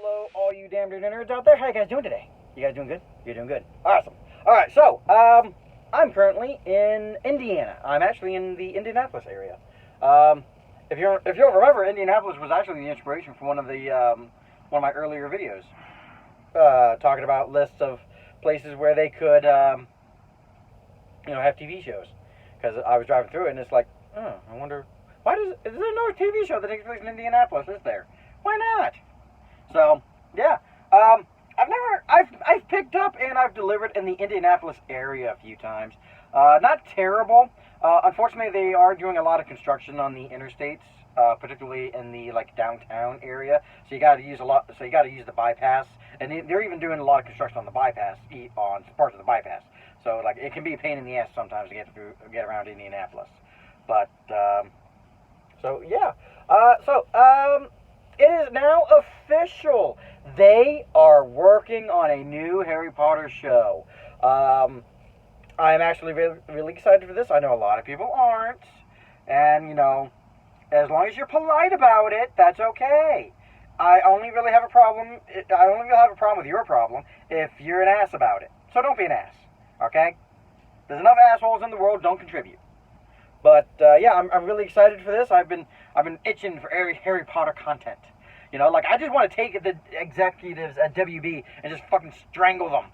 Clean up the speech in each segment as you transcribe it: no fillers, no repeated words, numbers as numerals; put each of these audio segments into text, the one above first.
Hello, all you damn dirty nerds out there. How you guys doing today? You guys doing good? You're doing good. Awesome. All right, so I'm currently in Indiana. I'm actually in the Indianapolis area. If you don't remember, Indianapolis was actually the inspiration for one of my earlier videos, talking about lists of places where they could have TV shows. Because I was driving through it and it's like, oh, I wonder is there no TV show that takes place in Indianapolis? Is there? Why not? So, yeah. I've picked up and I've delivered in the Indianapolis area a few times. Not terrible. Unfortunately, they are doing a lot of construction on the interstates, particularly in the downtown area. So you got to use the bypass, and they're even doing a lot of construction on the bypass, on parts of the bypass. So it can be a pain in the ass sometimes to get around Indianapolis. But so yeah. It is now official. They are working on a new Harry Potter show. I'm actually really, really excited for this. I know a lot of people aren't. And, as long as you're polite about it, that's okay. I only really have a problem with your problem if you're an ass about it. So don't be an ass, okay? There's enough assholes in the world, don't contribute. But yeah, I'm really excited for this. I've been itching for Harry Potter content. I just want to take the executives at WB and just fucking strangle them.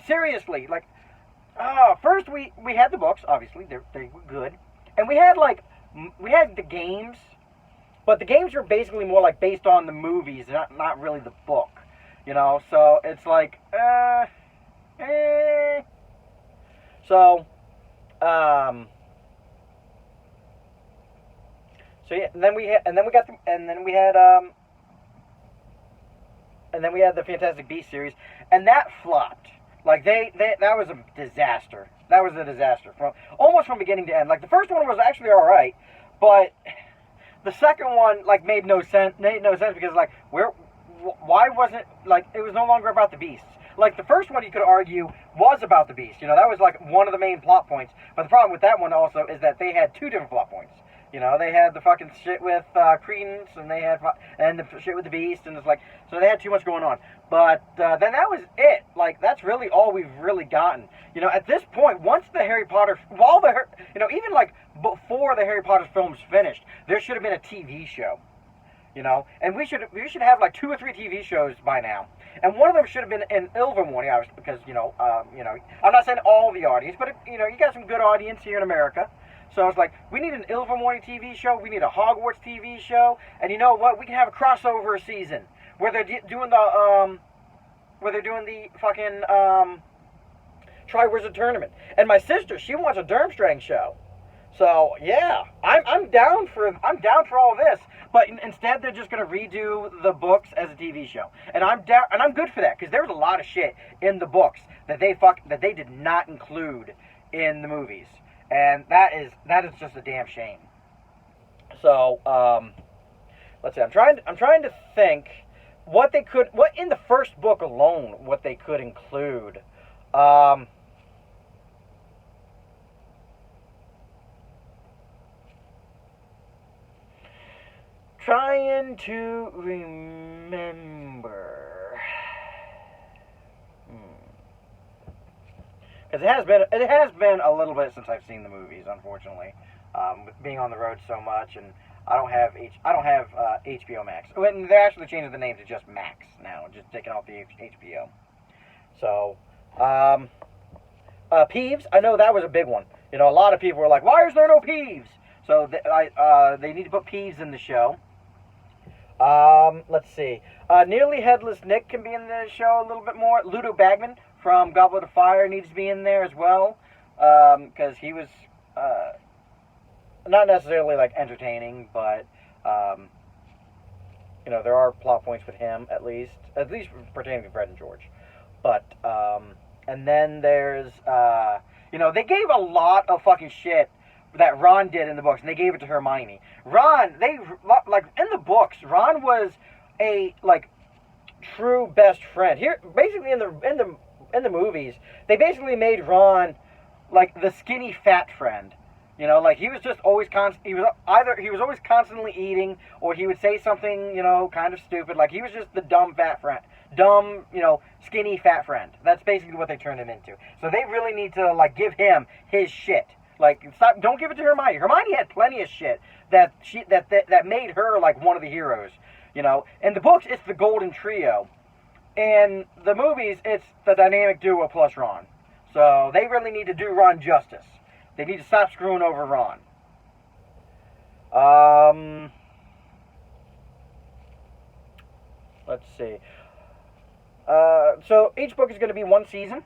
Seriously. First we had the books, obviously they were good, and we had the games, but the games were basically more based on the movies, not really the book. So it's So yeah, and then we had the Fantastic Beasts series, and that flopped. That was a disaster. That was a disaster almost from beginning to end. The first one was actually all right, but the second one made no sense. Because why wasn't it was no longer about the beasts. The first one, you could argue, was about the beast. That was one of the main plot points. But the problem with that one also is that they had two different plot points. They had the fucking shit with Credence, and the shit with the beast, and so they had too much going on. But then that was it. That's really all we've really gotten. At this point, once the Harry Potter, even before the Harry Potter films finished, there should have been a TV show. And we should have 2 or 3 TV shows by now. And one of them should have been an Ilvermorny, obviously, because I'm not saying all the audience, but you got some good audience here in America. So it's we need an Ilvermorny TV show, we need a Hogwarts TV show, and you know what? We can have a crossover season where they're doing the fucking Triwizard Tournament. And my sister, she wants a Durmstrang show. So yeah, I'm down for all this, but instead they're just gonna redo the books as a TV show, and I'm down, and I'm good for that because there was a lot of shit in the books that they did not include in the movies, and that is just a damn shame. So let's see, I'm trying to think what in the first book alone what they could include. Trying to remember, because it has been a little bit since I've seen the movies, unfortunately, with being on the road so much, and I don't have HBO Max. When they're actually changing the name to just Max now, just taking off the HBO. So, Peeves, I know that was a big one. A lot of people were like, "Why is there no Peeves?" So they need to put Peeves in the show. Let's see. Nearly Headless Nick can be in the show a little bit more. Ludo Bagman from Goblet of Fire needs to be in there as well, because he was not necessarily entertaining, but there are plot points with him at least pertaining to Fred and George. But and then there's they gave a lot of fucking shit that Ron did in the books, and they gave it to Hermione. Ron, in the books, Ron was a true best friend. Here, basically in the movies, they basically made Ron the skinny fat friend, You know, like he was just always he was always constantly eating, or he would say something, you know, kind of stupid. Like he was just the dumb fat friend, dumb, you know, skinny fat friend. That's basically what they turned him into. So they really need to like give him his shit. Like stop, don't give it to Hermione. Hermione had plenty of shit that made her like one of the heroes. You know, in the books it's the Golden Trio, in the movies it's the dynamic duo plus Ron. So they really need to do Ron justice. They need to stop screwing over Ron. Let's see. So each book is going to be one season,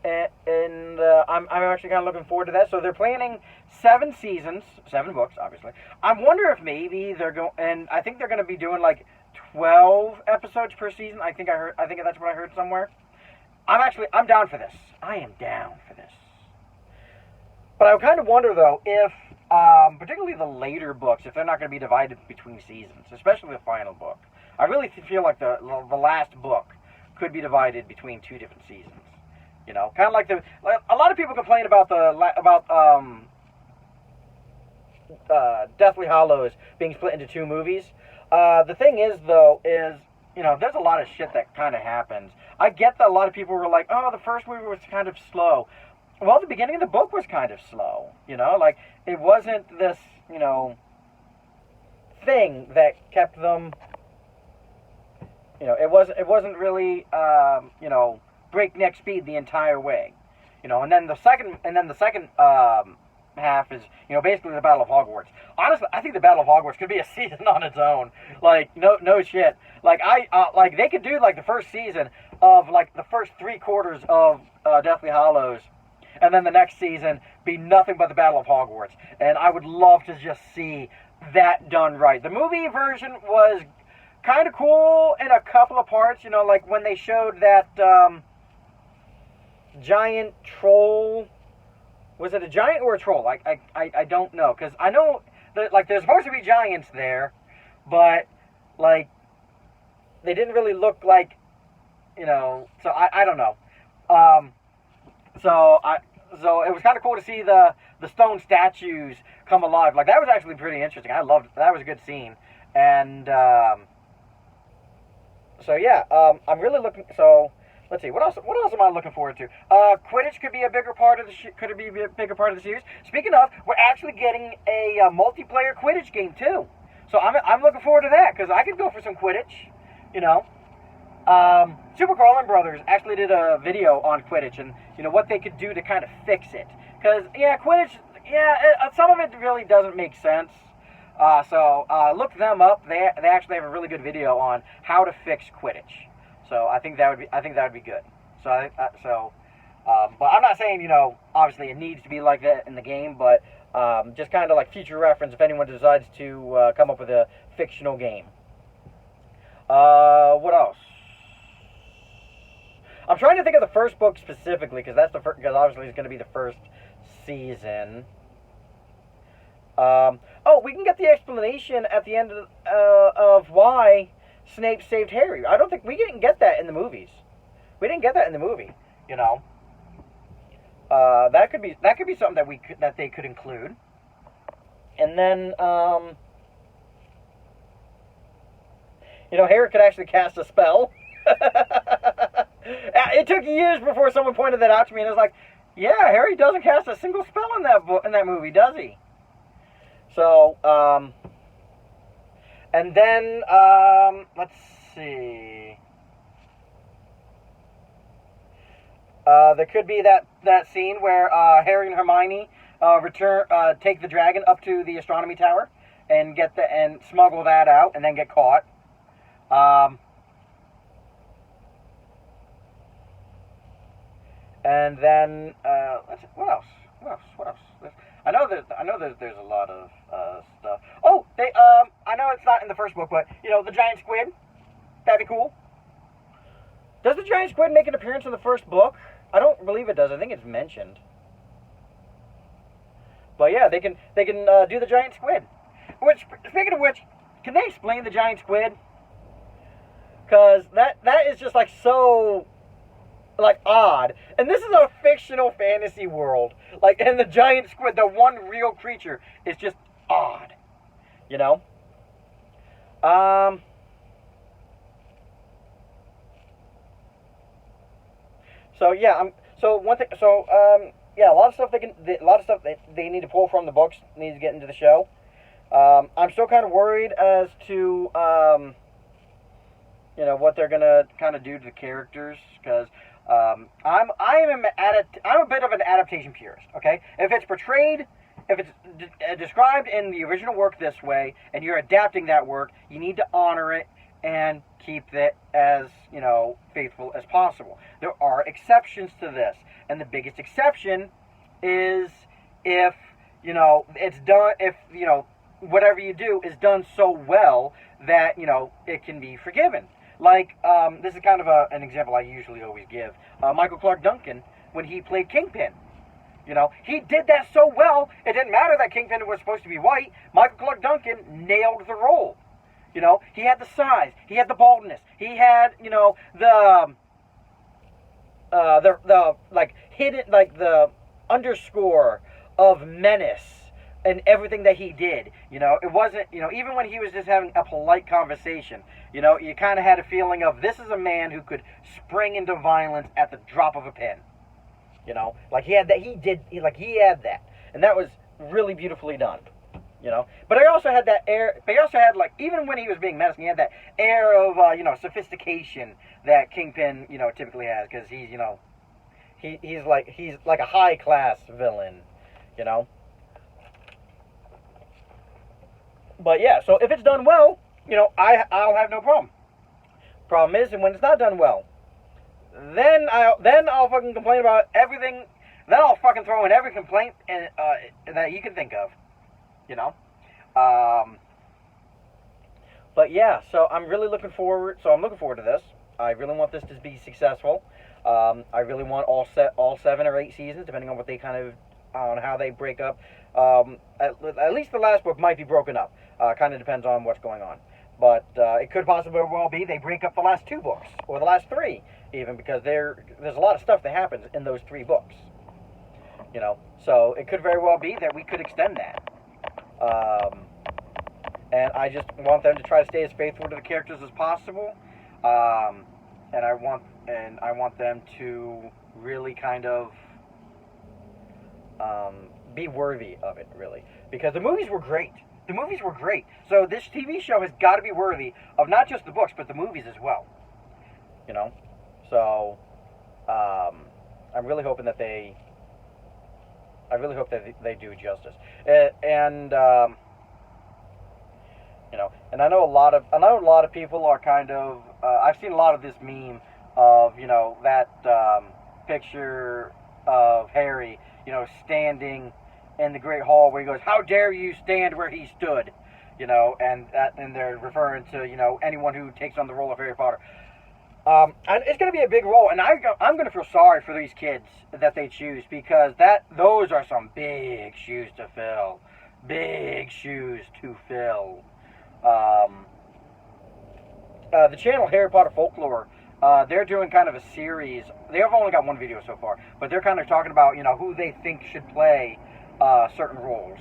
and I'm actually kind of looking forward to that. So they're planning 7 seasons, 7 books, obviously. I wonder if maybe they're going, and I think they're going to be doing like 12 episodes per season. I think that's what I heard somewhere. I'm down for this. I am down for this. But I kind of wonder, though, if, particularly the later books, if they're not going to be divided between seasons, especially the final book. I really feel like the last book could be divided between 2 different seasons. You know, kind of like a lot of people complain about Deathly Hallows being split into 2 movies. The thing is, though, you know, there's a lot of shit that kind of happens. I get that a lot of people were like, oh, the first movie was kind of slow. Well, the beginning of the book was kind of slow, you know, like it wasn't this, you know, thing that kept them, you know, it wasn't really, you know, breakneck speed the entire way, you know, and then the second half is, you know, basically the Battle of Hogwarts. Honestly, I think the Battle of Hogwarts could be a season on its own. Like, no shit. Like like they could do like the first season of like the first 3/4 of Deathly Hallows. And then the next season be nothing but the Battle of Hogwarts. And I would love to just see that done right. The movie version was kind of cool in a couple of parts. You know, like when they showed that giant troll. Was it a giant or a troll? I don't know. Because I know that, like, there's supposed to be giants there. But, like, they didn't really look like, you know. So, I don't know. So it was kind of cool to see the stone statues come alive. Like that was actually pretty interesting. I loved that. Was a good scene. And so yeah, I'm really looking. So let's see what else. What else am I looking forward to? Quidditch could be a bigger part of the bigger part of the series. Speaking of, we're actually getting a multiplayer Quidditch game too. So I'm looking forward to that because I could go for some Quidditch. You know. Super Carlin Brothers actually did a video on Quidditch and, you know, what they could do to kind of fix it. Because, yeah, Quidditch, some of it really doesn't make sense. So look them up. They actually have a really good video on how to fix Quidditch. So I think that would be good. So but I'm not saying, you know, obviously it needs to be like that in the game, but just kind of like future reference if anyone decides to come up with a fictional game. What else? I'm trying to think of the first book specifically because because obviously it's going to be the first season. We can get the explanation at the end of why Snape saved Harry. I don't think we didn't get that in the movies. We didn't get that in the movie. You know, that could be something that they could include. And then you know, Harry could actually cast a spell. It took years before someone pointed that out to me, and I was like, "Yeah, Harry doesn't cast a single spell in that movie, does he?" So, and then let's see. There could be that scene where Harry and Hermione take the dragon up to the astronomy tower and and smuggle that out, and then get caught. And then what else? I know there's a lot of stuff. Oh, I know it's not in the first book, but you know the giant squid. That'd be cool. Does the giant squid make an appearance in the first book? I don't believe it does. I think it's mentioned. But yeah, they can do the giant squid. Which, speaking of which, can they explain the giant squid? Because that is just like so like odd. And this is a fictional fantasy world. Like, and the giant squid, the one real creature, is just odd. You know? So yeah, so one thing. So yeah, a lot of stuff a lot of stuff that they need to pull from the books needs to get into the show. I'm still kind of worried as to what they're gonna kind of do to the characters because I'm a bit of an adaptation purist. Okay, if it's described in the original work this way, and you're adapting that work, you need to honor it and keep it as faithful as possible. There are exceptions to this, and the biggest exception is if it's done if whatever you do is done so well that it can be forgiven. Like this is kind of an example I usually always give. Michael Clark Duncan, when he played Kingpin, he did that so well. It didn't matter that Kingpin was supposed to be white. Michael Clark Duncan nailed the role. He had the size, he had the baldness, he had the like hidden, like the underscore of menace and everything that he did. It wasn't, even when he was just having a polite conversation, you kind of had a feeling of this is a man who could spring into violence at the drop of a pen. Like he had that, he had that, and that was really beautifully done. But I also had that air. But he also had, like, even when he was being menacing, he had that air of sophistication that Kingpin typically has, because he's like a high class villain. But yeah, so if it's done well, I'll have no problem. Problem is, and when it's not done well, then I'll fucking complain about everything. Then I'll fucking throw in every complaint that you can think of. But yeah, so I'm looking forward to this. I really want this to be successful. I really want all 7 or 8 seasons, depending on what they on how they break up. At least the last book might be broken up. Kind of depends on what's going on. But it could possibly well be they break up the last 2 books, or the last 3, even, because there's a lot of stuff that happens in those 3 books. So it could very well be that we could extend that. And I just want them to try to stay as faithful to the characters as possible. And I want them to really kind of be worthy of it, really, because the movies were great. So this TV show has got to be worthy of not just the books, but the movies as well. So I'm really hoping that they do justice. And and I know a lot of people are kind of. I've seen a lot of this meme of that picture of Harry, standing in the Great Hall where he goes, "How dare you stand where he stood," and they're referring to anyone who takes on the role of Harry Potter. And it's going to be a big role, and I'm going to feel sorry for these kids that they choose, because those are some big shoes to fill. The channel Harry Potter Folklore, they're doing kind of a series. They have only got 1 video so far, but they're kind of talking about who they think should play certain roles.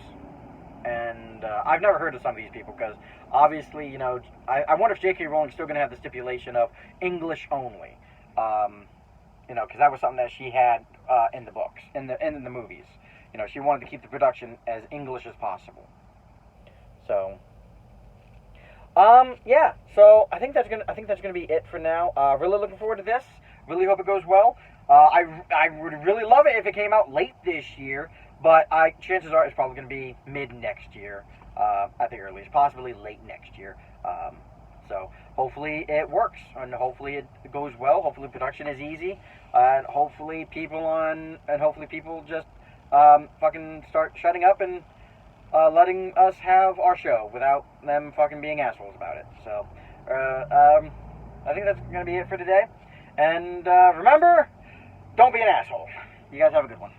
And I've never heard of some of these people, because obviously, I wonder if J.K. Rowling's still going to have the stipulation of English only, because that was something that she had in the books, in the movies. She wanted to keep the production as English as possible. So, yeah. So I think that's gonna be it for now. Really looking forward to this. Really hope it goes well. I would really love it if it came out late this year, but chances are it's probably gonna be mid next year. At the earliest, possibly late next year. So hopefully it works, and hopefully it goes well. Hopefully production is easy, and hopefully people just fucking start shutting up and letting us have our show without them fucking being assholes about it. So I think that's gonna be it for today. And remember, don't be an asshole. You guys have a good one.